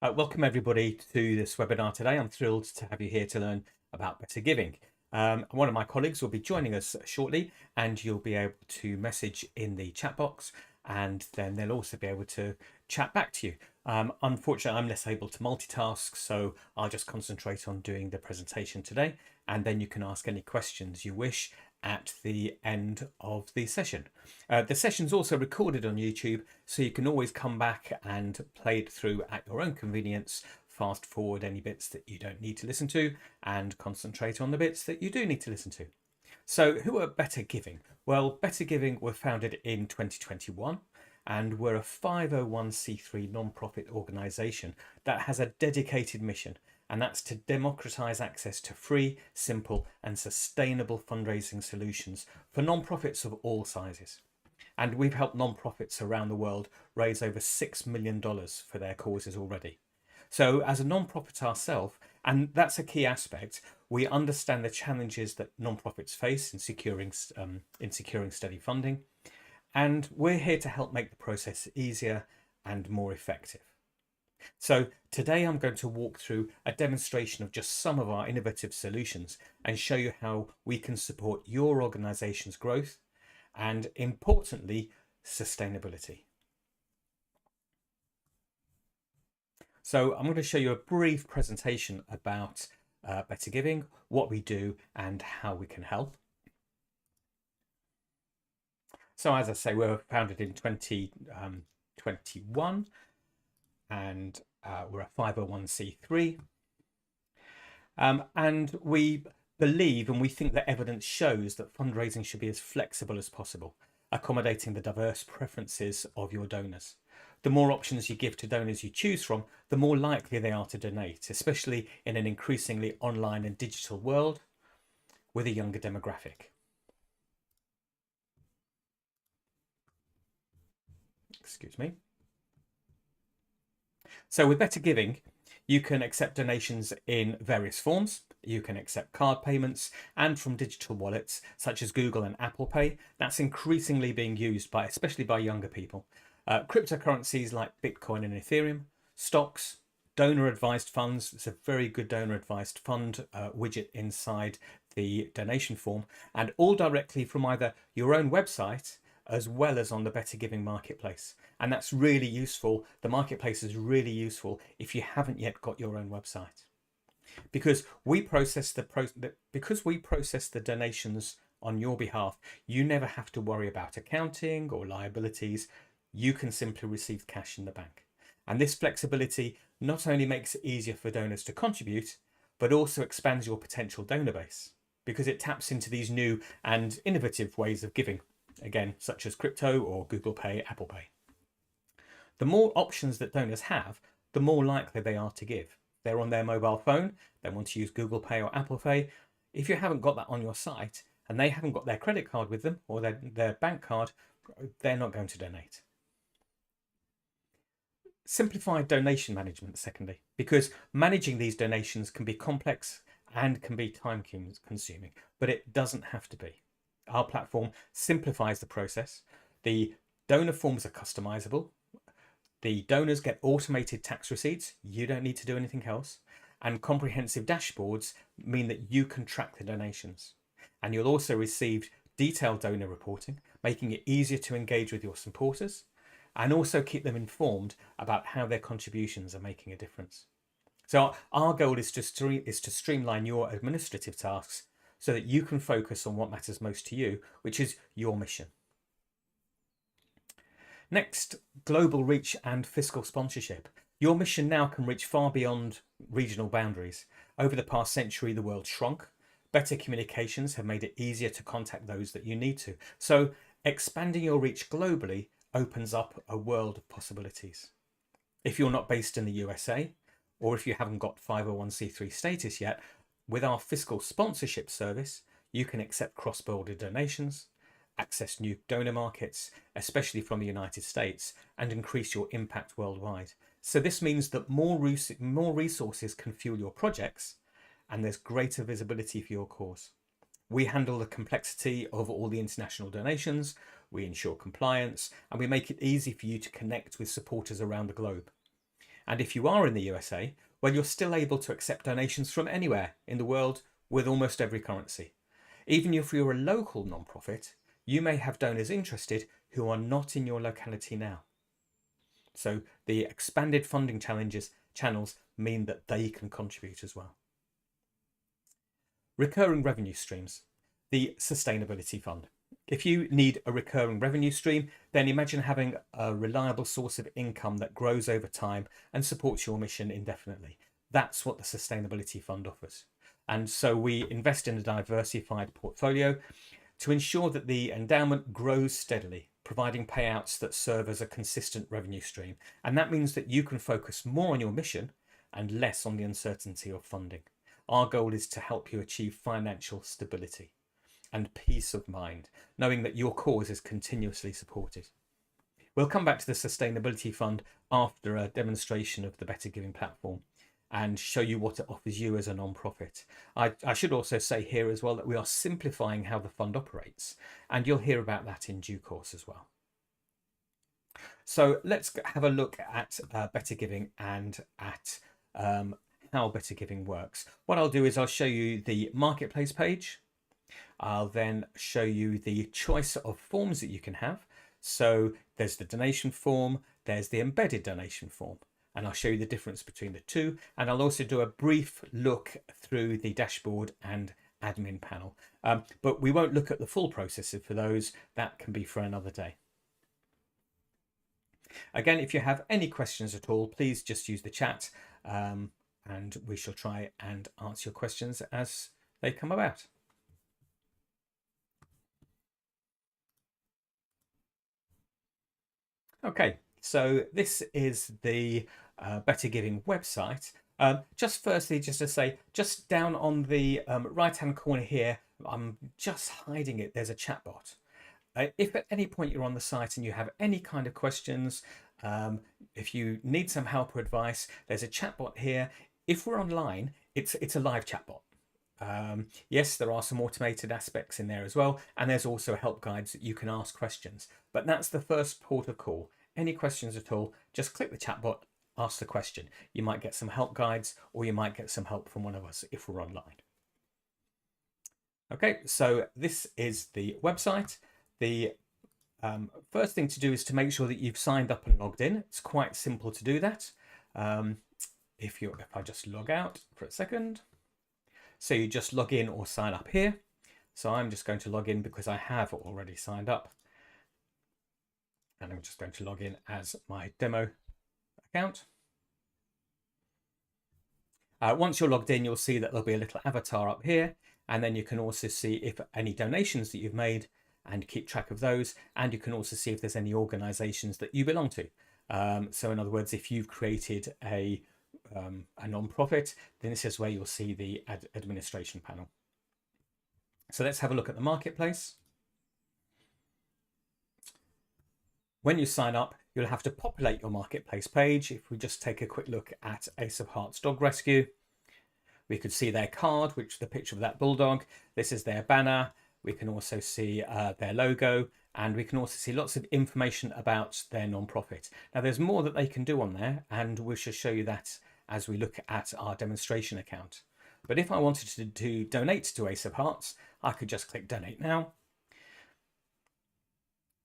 Welcome everybody to this webinar today. I'm thrilled to have you here to learn about better giving. One of my colleagues will be joining us shortly, and you'll be able to message in the chat box, and then they'll also be able to chat back to you. Unfortunately, I'm less able to multitask, so I'll just concentrate on doing the presentation today, and then you can ask any questions you wish at the end of the session. The session's also recorded on YouTube, so you can always come back and play it through at your own convenience, fast forward any bits that you don't need to listen to, and concentrate on the bits that you do need to listen to. So who are Better Giving? Well, Better Giving were founded in 2021, and we're a 501c3 non-profit organisation that has a dedicated mission, and that's to democratise access to free, simple and sustainable fundraising solutions for non-profits of all sizes. And we've helped non-profits around the world raise over $6 million for their causes already. So as a non-profit ourselves, and that's a key aspect, we understand the challenges that non-profits face in securing steady funding, and we're here to help make the process easier and more effective. So today I'm going to walk through a demonstration of just some of our innovative solutions and show you how we can support your organization's growth and, importantly, sustainability. So I'm going to show you a brief presentation about Better Giving, what we do and how we can help. So as I say, we were founded in 2021 and we're a 501c3. And we believe and we think that evidence shows that fundraising should be as flexible as possible, accommodating the diverse preferences of your donors. The more options you give to donors you choose from, the more likely they are to donate, especially in an increasingly online and digital world with a younger demographic. Excuse me. So with Better Giving, you can accept donations in various forms. You can accept card payments and from digital wallets such as Google and Apple Pay. That's increasingly being used by, especially by younger people. Cryptocurrencies like Bitcoin and Ethereum, stocks, donor advised funds. It's a very good donor advised fund widget inside the donation form, and all directly from either your own website as well as on the Better Giving marketplace. And that's really useful. The marketplace is really useful if you haven't yet got your own website, because we process the donations on your behalf. You never have to worry about accounting or liabilities. You can simply receive cash in the bank. And this flexibility not only makes it easier for donors to contribute, but also expands your potential donor base, because it taps into these new and innovative ways of giving, again, such as crypto or Google Pay, Apple Pay. The more options that donors have, the more likely they are to give. They're on their mobile phone, they want to use Google Pay or Apple Pay. If you haven't got that on your site and they haven't got their credit card with them or their bank card, they're not going to donate. Simplified donation management, secondly, because managing these donations can be complex and can be time consuming, but it doesn't have to be. Our platform simplifies the process. The donor forms are customizable. The donors get automated tax receipts. You don't need to do anything else. And comprehensive dashboards mean that you can track the donations. And you'll also receive detailed donor reporting, making it easier to engage with your supporters and also keep them informed about how their contributions are making a difference. So our goal is to streamline your administrative tasks so that you can focus on what matters most to you, which is your mission. Next, global reach and fiscal sponsorship. Your mission now can reach far beyond regional boundaries. Over the past century, the world shrunk. Better communications have made it easier to contact those that you need to. So expanding your reach globally opens up a world of possibilities. If you're not based in the USA, or if you haven't got 501c3 status yet, with our fiscal sponsorship service, you can accept cross-border donations, access new donor markets, especially from the United States, and increase your impact worldwide. So this means that more resources can fuel your projects, and there's greater visibility for your cause. We handle the complexity of all the international donations, we ensure compliance, and we make it easy for you to connect with supporters around the globe. And if you are in the USA, well, you're still able to accept donations from anywhere in the world with almost every currency. Even if you're a local non-profit, you may have donors interested who are not in your locality now. So the expanded funding channels mean that they can contribute as well. Recurring revenue streams, the sustainability fund. If you need a recurring revenue stream, then imagine having a reliable source of income that grows over time and supports your mission indefinitely. That's what the sustainability fund offers. And so we invest in a diversified portfolio to ensure that the endowment grows steadily, providing payouts that serve as a consistent revenue stream. And that means that you can focus more on your mission and less on the uncertainty of funding. Our goal is to help you achieve financial stability and peace of mind, knowing that your cause is continuously supported. We'll come back to the Sustainability Fund after a demonstration of the Better Giving platform and show you what it offers you as a non-profit. I should also say here as well that we are simplifying how the fund operates, and you'll hear about that in due course as well. So let's have a look at Better Giving and at how Better Giving works. What I'll do is I'll show you the marketplace page. I'll then show you the choice of forms that you can have. So there's the donation form, there's the embedded donation form, and I'll show you the difference between the two. And I'll also do a brief look through the dashboard and admin panel. But we won't look at the full processes for those. That can be for another day. Again, if you have any questions at all, please just use the chat and we shall try and answer your questions as they come about. Okay, so this is the Better Giving website. Just firstly, just to say, just down on the right-hand corner here, I'm just hiding it, there's a chat bot. If at any point you're on the site and you have any kind of questions, if you need some help or advice, there's a chat bot here. If we're online, it's a live chat bot. Yes, there are some automated aspects in there as well, and there's also help guides that you can ask questions, but that's the first port of call. Any questions at all, just click the chat bot, ask the question. You might get some help guides, or you might get some help from one of us if we're online. Okay, so this is the website. The first thing to do is to make sure that you've signed up and logged in. It's quite simple to do that. If I just log out for a second. So you just log in or sign up here. So I'm just going to log in because I have already signed up. And I'm just going to log in as my demo account. Once you're logged in, you'll see that there'll be a little avatar up here. And then you can also see if any donations that you've made and keep track of those. And you can also see if there's any organizations that you belong to. So in other words, if you've created a non-profit, then this is where you'll see the administration panel. So let's have a look at the marketplace. When you sign up, you'll have to populate your marketplace page. If we just take a quick look at Ace of Hearts Dog Rescue, we could see their card, which is the picture of that bulldog. This is their banner. We can also see their logo, and we can also see lots of information about their non-profit. Now there's more that they can do on there, and we shall show you that as we look at our demonstration account. But if I wanted to donate to Ace of Hearts, I could just click donate now.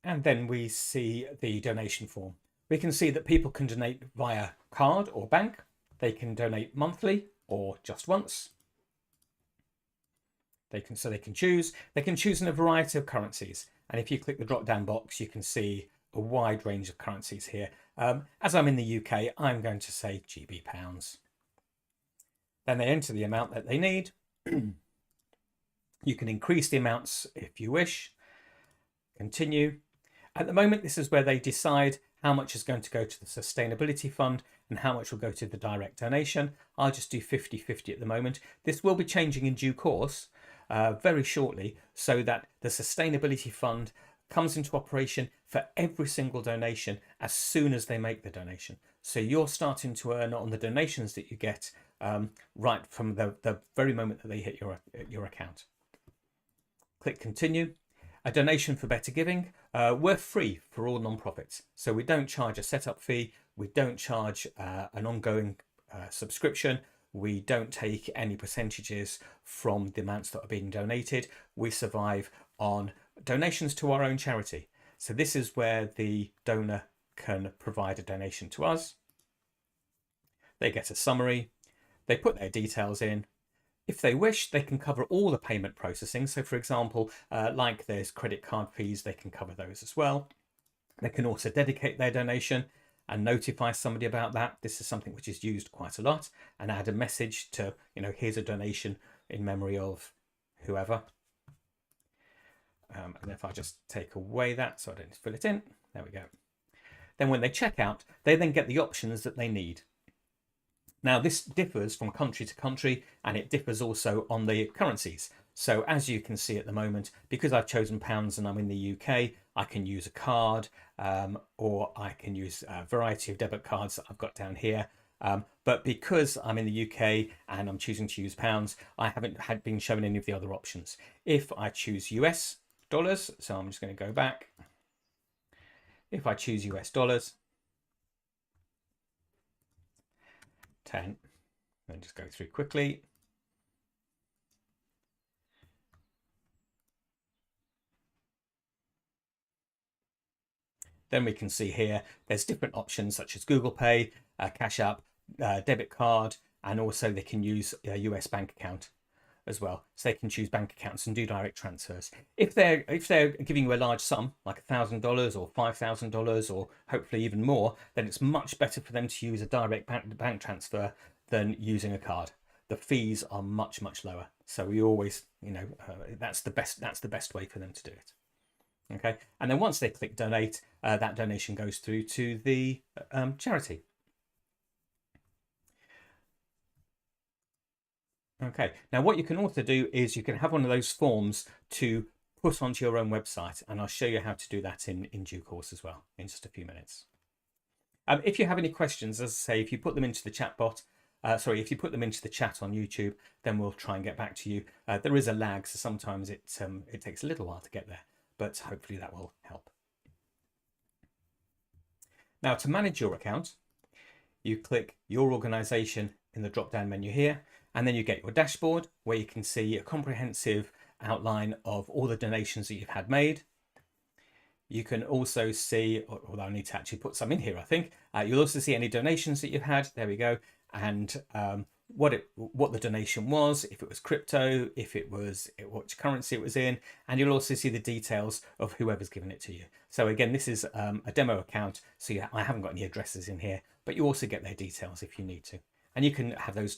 And then we see the donation form. We can see that people can donate via card or bank. They can donate monthly or just once. They can choose. They can choose in a variety of currencies. And if you click the drop-down box, you can see a wide range of currencies here. As I'm in the UK, I'm going to say GB pounds. Then they enter the amount that they need. You can increase the amounts if you wish. Continue. At the moment, this is where they decide how much is going to go to the sustainability fund and how much will go to the direct donation. I'll just do 50-50 at the moment. This will be changing in due course very shortly, so that the sustainability fund comes into operation for every single donation as soon as they make the donation. So you're starting to earn on the donations that you get right from the very moment that they hit your account. Click continue. A donation for Better Giving. We're free for all non-profits, so we don't charge a setup fee. We don't charge an ongoing subscription. We don't take any percentages from the amounts that are being donated. We survive on donations to our own charity. So this is where the donor can provide a donation to us. They get a summary. They put their details in. If they wish, they can cover all the payment processing. So for example, like there's credit card fees, they can cover those as well. They can also dedicate their donation and notify somebody about that. This is something which is used quite a lot, and add a message to, here's a donation in memory of whoever. And if I just take away that so I don't fill it in, there we go. Then when they check out, they then get the options that they need. Now this differs from country to country, and it differs also on the currencies. So as you can see at the moment, because I've chosen pounds and I'm in the UK, I can use a card, or I can use a variety of debit cards that I've got down here. But because I'm in the UK and I'm choosing to use pounds, I haven't been shown any of the other options. If I choose US dollars, so I'm just going to go back. If I choose US dollars, 10, and just go through quickly. Then we can see here, there's different options such as Google Pay, Cash App, debit card, and also they can use a US bank account as well. So they can choose bank accounts and do direct transfers. If they're giving you a large sum, like $1,000 or $5,000 or hopefully even more, then it's much better for them to use a direct bank transfer than using a card. The fees are much lower. So we always, that's the best way for them to do it. Okay, and then once they click donate, that donation goes through to the charity. Okay, now what you can also do is you can have one of those forms to put onto your own website, and I'll show you how to do that in due course as well in just a few minutes. If you have any questions, as I say, if you put them into the chat bot, if you put them into the chat on YouTube, then we'll try and get back to you. There is a lag, so sometimes it takes a little while to get there, but hopefully that will help. Now to manage your account, you click your organization in the drop-down menu here, and then you get your dashboard where you can see a comprehensive outline of all the donations that you've had made. You can also see, although I need to actually put some in here, I think, you'll also see any donations that you've had. There we go. And what the donation was, if it was crypto, which currency it was in, and you'll also see the details of whoever's given it to you. So again, this is a demo account, so I haven't got any addresses in here, but you also get their details if you need to. And you can have those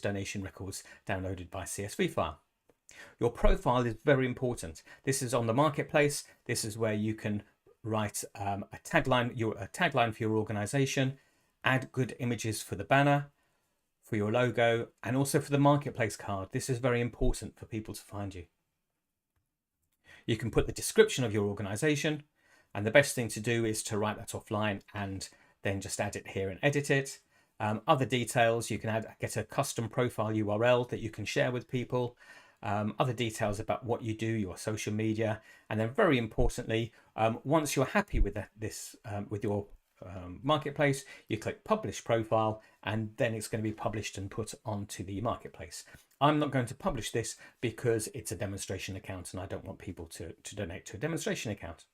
donation records downloaded by CSV file. Your profile is very important. This is on the marketplace. This is where you can write a tagline for your organization, add good images for the banner, for your logo, and also for the marketplace card. This is very important for people to find you. You can put the description of your organization, and the best thing to do is to write that offline and then just add it here and edit it. Other details, you can get a custom profile URL that you can share with people. Other details about what you do, your social media, and then very importantly, once you're happy with with your marketplace, you click publish profile, and then it's going to be published and put onto the marketplace. I'm not going to publish this because it's a demonstration account and I don't want people to donate to a demonstration account.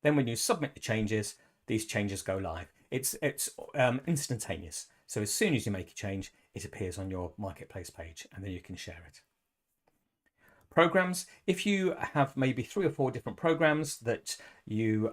Then when you submit the changes, these changes go live. It's instantaneous. So as soon as you make a change, it appears on your marketplace page and then you can share it. Programs, if you have maybe 3 or 4 different programs that you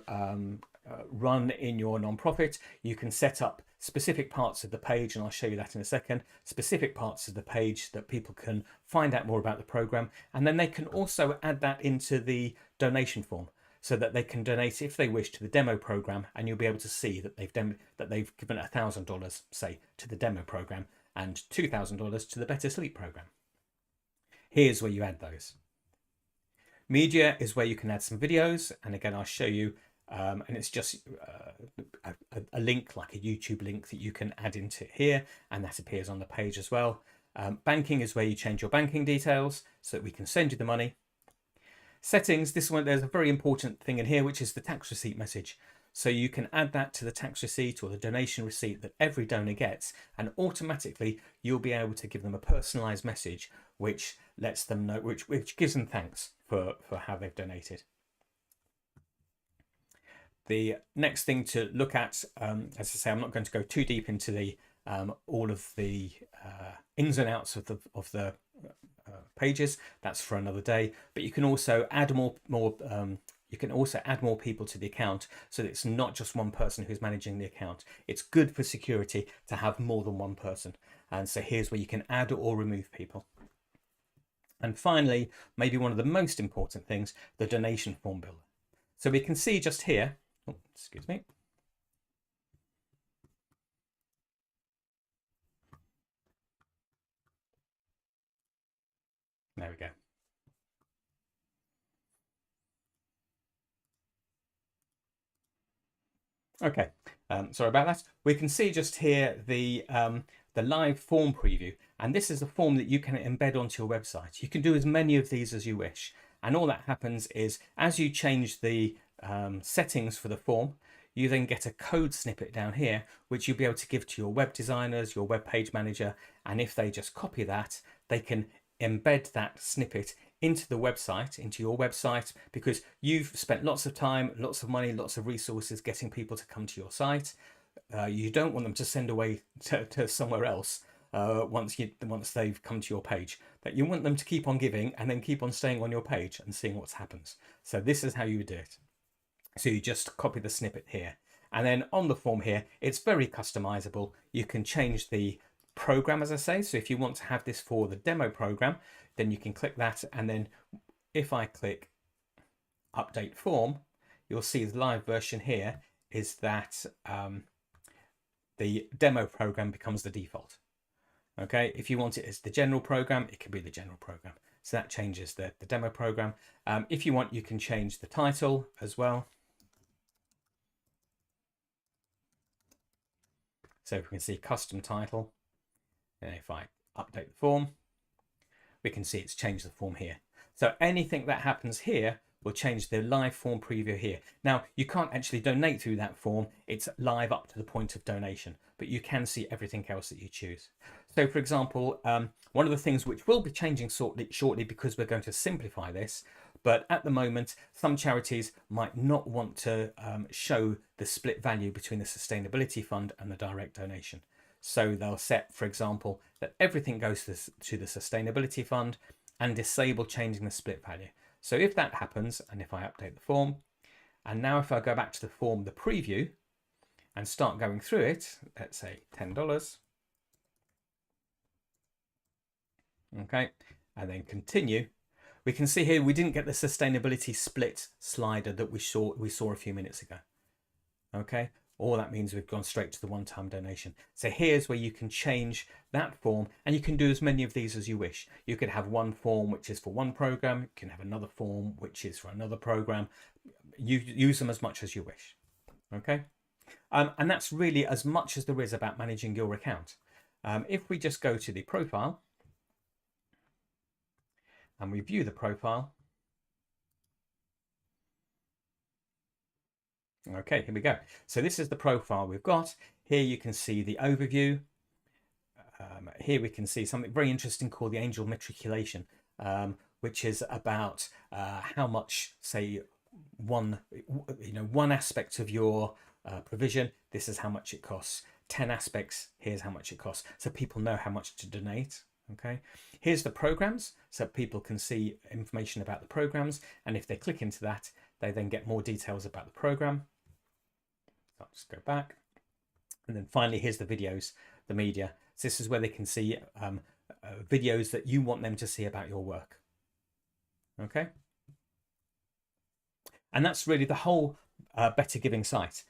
run in your nonprofit, you can set up specific parts of the page, and I'll show you that in a second, specific parts of the page that people can find out more about the program, and then they can also add that into the donation form so that they can donate if they wish to the demo program, and you'll be able to see that they've given $1,000, say, to the demo program and $2,000 to the Better Sleep program. Here's where you add those. Media is where you can add some videos, and again I'll show you, and it's just a link, like a YouTube link, that you can add into here, and that appears on the page as well. Banking is where you change your banking details so that we can send you the money. Settings, this one, there's a very important thing in here, which is the tax receipt message. So you can add that to the tax receipt or the donation receipt that every donor gets, and automatically you'll be able to give them a personalized message which lets them know, which gives them thanks for how they've donated. The next thing to look at, as I say, I'm not going to go too deep into the all of the ins and outs of the pages. That's for another day. But you can also add more you can also add more people to the account, so that it's not just one person who's managing the account. It's good for security to have more than one person. And so here's where you can add or remove people. And finally, maybe one of the most important things, the donation form builder. So we can see just here, oh, excuse me. There we go. Okay, sorry about that. We can see just here the live form preview, and this is a form that you can embed onto your website. You can do as many of these as you wish, and all that happens is as you change the settings for the form, you then get a code snippet down here, which you'll be able to give to your web designers, your web page manager, and if they just copy that, they can embed that snippet into the website, into your website, because you've spent lots of time, lots of money, lots of resources getting people to come to your site. You don't want them to send away to somewhere else once they've come to your page. That you want them to keep on giving and then keep on staying on your page and seeing what happens. So this is how you would do it. So you just copy the snippet here, and then on the form here, it's very customizable. You can change the program, as I say. So if you want to have this for the demo program, then you can click that, and then if I click update form, you'll see the live version here is that the demo program becomes the default. Okay, if you want it as the general program, it can be the general program. So that changes the demo program. If you want, you can change the title as well. So we can see custom title, and if I update the form, we can see it's changed the form here. So anything that happens here will change the live form preview here. Now, you can't actually donate through that form. It's live up to the point of donation, but you can see everything else that you choose. So for example, one of the things which will be changing shortly because we're going to simplify this, but at the moment, some charities might not want to show the split value between the sustainability fund and the direct donation. So they'll set, for example, that everything goes to the sustainability fund and disable changing the split value. So if that happens, and if I update the form, and now if I go back to the form, the preview, and start going through it, let's say $10. Okay, and then continue. We can see here we didn't get the sustainability split slider that we saw a few minutes ago. Okay, all that means we've gone straight to the one-time donation. So here's where you can change that form, and you can do as many of these as you wish. You could have one form which is for one program, you can have another form which is for another program. You use them as much as you wish. Okay, and that's really as much as there is about managing your account. If we just go to the profile and we view the profile, okay, here we go. So this is the profile we've got. Here you can see the overview. Here we can see something very interesting called the angel matriculation, which is about how much, say, one aspect of your provision, this is how much it costs. 10 aspects, here's how much it costs. So people know how much to donate. Okay, here's the programs, so people can see information about the programs, and if they click into that, they then get more details about the program. So I'll just go back, and then finally here's the videos, the media. So this is where they can see videos that you want them to see about your work. Okay, and that's really the whole Better Giving site.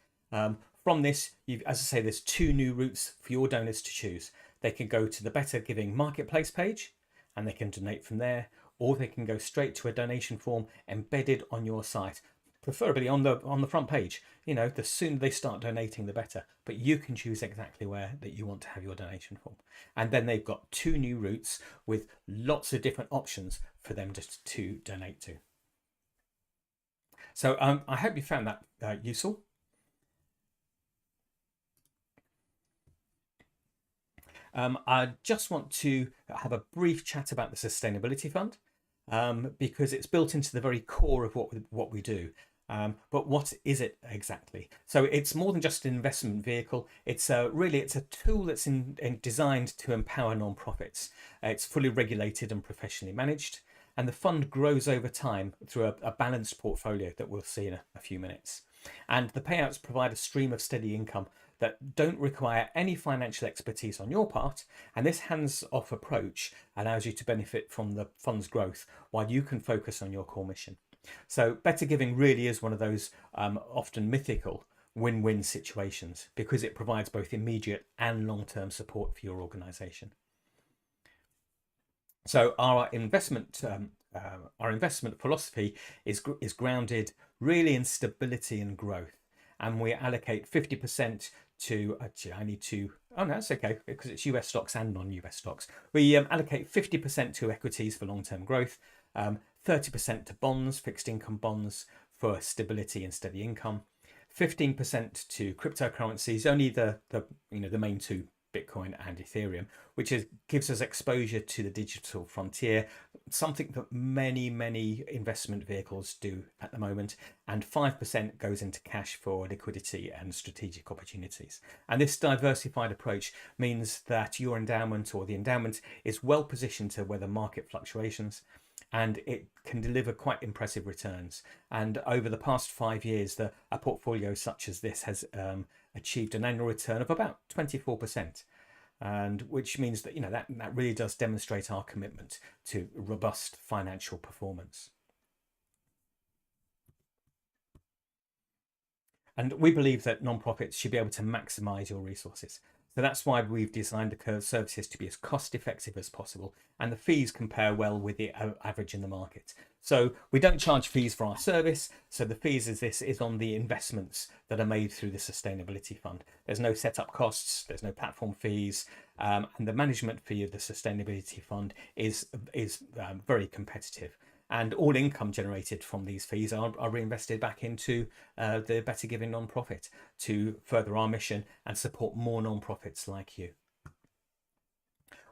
From this, as I say, there's two new routes for your donors to choose. They can go to the Better Giving marketplace page and they can donate from there, or they can go straight to a donation form embedded on your site, preferably on the front page. You know, the sooner they start donating, the better. But you can choose exactly where that you want to have your donation form. And then they've got two new routes with lots of different options for them to donate to. So I hope you found that useful. I just want to have a brief chat about the Sustainability Fund because it's built into the very core of what we do. But what is it exactly? So it's more than just an investment vehicle. It's it's a tool that's designed to empower non-profits. It's fully regulated and professionally managed, and the fund grows over time through a balanced portfolio that we'll see in a few minutes. And the payouts provide a stream of steady income that don't require any financial expertise on your part. And this hands-off approach allows you to benefit from the fund's growth while you can focus on your core mission. So better giving really is one of those often mythical win-win situations because it provides both immediate and long-term support for your organization. So our investment philosophy is grounded really in stability and growth, and we allocate 50% to. Actually, I need to. Oh no, that's okay because it's US stocks and non-US stocks. We allocate 50% to equities for long-term growth, 30% to bonds, fixed income bonds for stability and steady income, 15% to cryptocurrencies, only the main two, Bitcoin and Ethereum, which gives us exposure to the digital frontier, something that many investment vehicles do at the moment, and 5% goes into cash for liquidity and strategic opportunities. And this diversified approach means that your endowment or the endowment is well positioned to weather market fluctuations, and it can deliver quite impressive returns. And over the past 5 years, a portfolio such as this has achieved an annual return of about 24%, and which means that that really does demonstrate our commitment to robust financial performance. And we believe that nonprofits should be able to maximize your resources. So that's why we've designed the services to be as cost effective as possible, and the fees compare well with the average in the market. So we don't charge fees for our service. So the fees is on the investments that are made through the Sustainability Fund. There's no setup costs, there's no platform fees, and the management fee of the Sustainability Fund is very competitive. And all income generated from these fees are reinvested back into the Better Giving nonprofit to further our mission and support more nonprofits like you.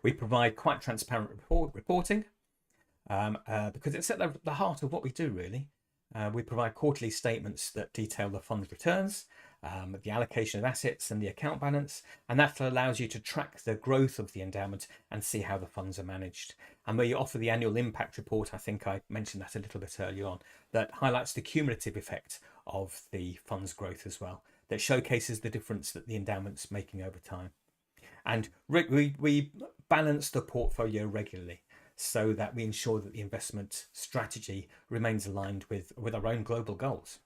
We provide quite transparent reporting because it's at the heart of what we do, really. We provide quarterly statements that detail the fund's returns, the allocation of assets and the account balance, and that allows you to track the growth of the endowment and see how the funds are managed. And we offer the annual impact report, I think I mentioned that a little bit earlier on, that highlights the cumulative effect of the fund's growth as well, that showcases the difference that the endowment's making over time. And we balance the portfolio regularly so that we ensure that the investment strategy remains aligned with our own global goals.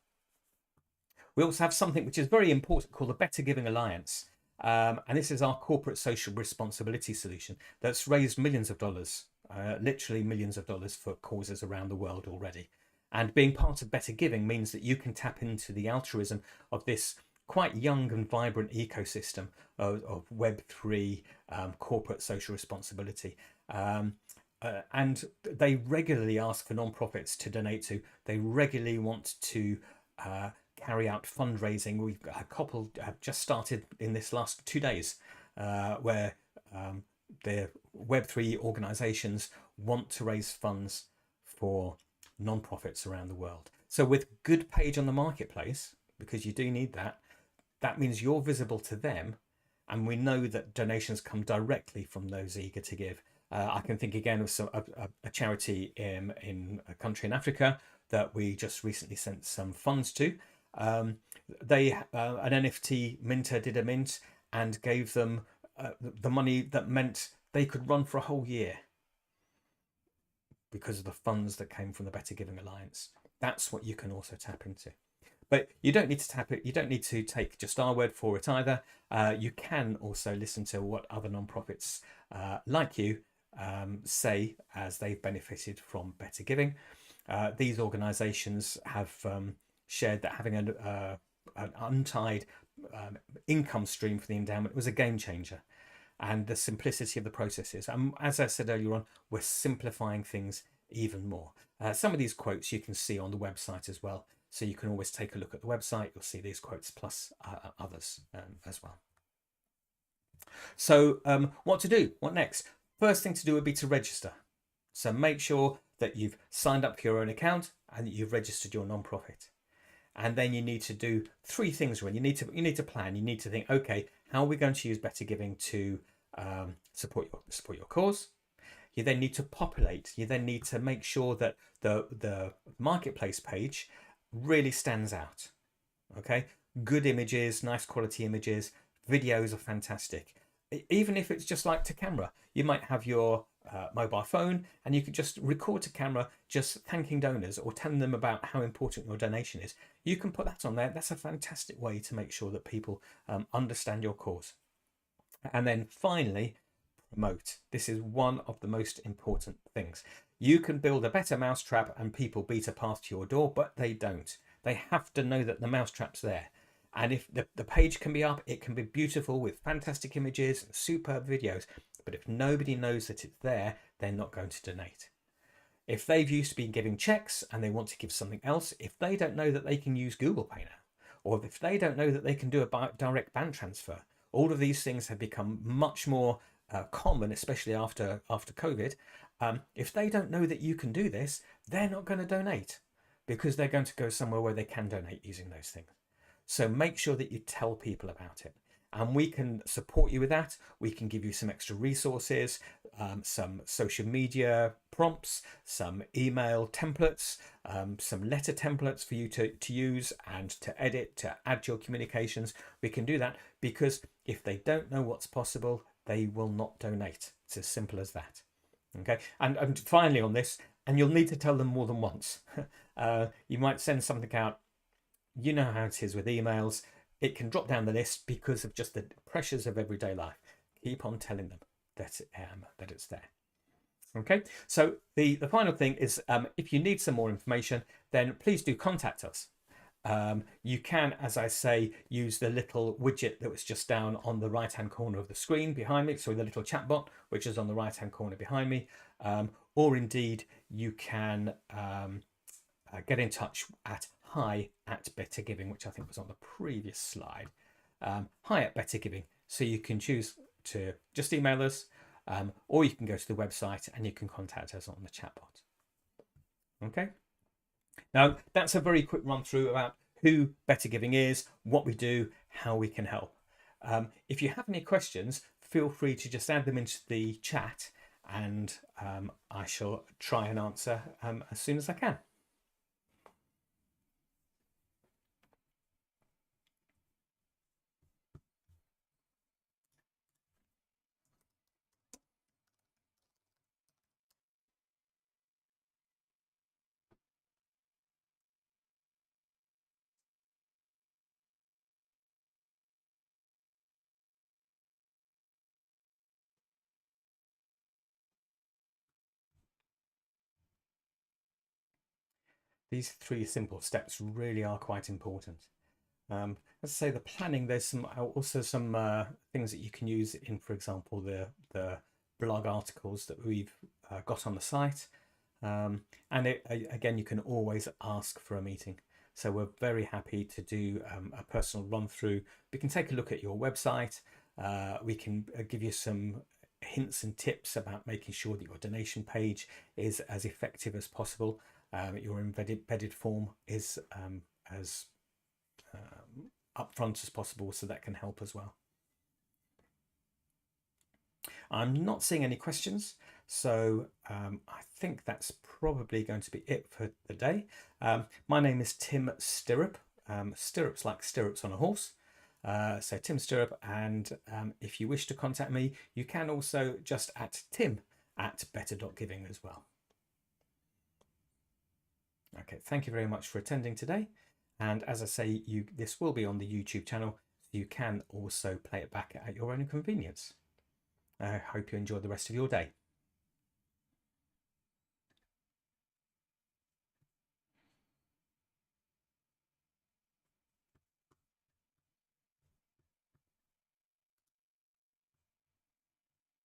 We also have something which is very important called the Better Giving Alliance. And this is our corporate social responsibility solution that's raised millions of dollars, literally millions of dollars for causes around the world already. And being part of Better Giving means that you can tap into the altruism of this quite young and vibrant ecosystem of Web3 corporate social responsibility. And they regularly ask for nonprofits to donate to. They regularly want to carry out fundraising. We've got a couple just started in this last 2 days where the Web3 organizations want to raise funds for nonprofits around the world. So with good page on the marketplace, because you do need that, that means you're visible to them. And we know that donations come directly from those eager to give. I can think again of a charity in a country in Africa that we just recently sent some funds to. They an NFT minter did a mint and gave them the money that meant they could run for a whole year because of the funds that came from the Better Giving Alliance. That's what you can also tap into. But you don't need to tap it. You don't need to take just our word for it either. You can also listen to what other nonprofits like you say as they've benefited from Better Giving. These organisations have shared that having an untied income stream for the endowment was a game changer, and the simplicity of the processes. As I said earlier on, we're simplifying things even more. Some of these quotes you can see on the website as well, so you can always take a look at the website. You'll see these quotes plus others as well. So what to do? What next? First thing to do would be to register. So make sure that you've signed up for your own account and that you've registered your nonprofit. And then you need to do three things. When you need to plan. You need to think, okay, how are we going to use Better Giving to support your cause? You then need to populate. You then need to make sure that the marketplace page really stands out. Okay, good images, nice quality images, videos are fantastic. Even if it's just like to camera, you might have your mobile phone and you could just record to camera just thanking donors or telling them about how important your donation is. You can put that on there. That's a fantastic way to make sure that people understand your cause. And then finally, promote. This is one of the most important things. You can build a better mousetrap and people beat a path to your door, but they don't. They have to know that the mousetrap's there. And if the page can be up, it can be beautiful with fantastic images and superb videos. But if nobody knows that it's there, they're not going to donate. If they've used to be giving checks and they want to give something else, if they don't know that they can use Google Pay now, or if they don't know that they can do a direct bank transfer, all of these things have become much more common, especially after COVID. If they don't know that you can do this, they're not going to donate because they're going to go somewhere where they can donate using those things. So make sure that you tell people about it. And we can support you with that. We can give you some extra resources, some social media prompts, some email templates, some letter templates for you to use and to edit, to add your communications. We can do that because if they don't know what's possible, they will not donate. It's as simple as that. Okay. And finally on this, and you'll need to tell them more than once. You might send something out. You know how it is with emails. It can drop down the list because of just the pressures of everyday life. Keep on telling them that it's there. Okay, so the final thing is if you need some more information, then please do contact us. You can, as I say, use the little widget that was just down on the right hand corner of the screen behind me, so the little chat bot which is on the right hand corner behind me, or indeed you can get in touch at hi@Better Giving, which I think was on the previous slide. Hi@Better Giving. So you can choose to just email us, or you can go to the website and you can contact us on the chatbot. Okay. Now that's a very quick run through about who Better Giving is, what we do, how we can help. If you have any questions, feel free to just add them into the chat, and I shall try and answer as soon as I can. These three simple steps really are quite important. As I say, the planning, there's also some things that you can use in, for example, the blog articles that we've got on the site. And again, you can always ask for a meeting. So we're very happy to do a personal run through. We can take a look at your website. We can give you some hints and tips about making sure that your donation page is as effective as possible. Your embedded form is as upfront as possible, so that can help as well. I'm not seeing any questions, so I think that's probably going to be it for the day. My name is Tim Stirrup. Stirrups like stirrups on a horse. So Tim Stirrup, and if you wish to contact me, you can also just at tim@better.giving as well. Okay, thank you very much for attending today. And as I say, this will be on the YouTube channel, so you can also play it back at your own convenience. I hope you enjoy the rest of your day.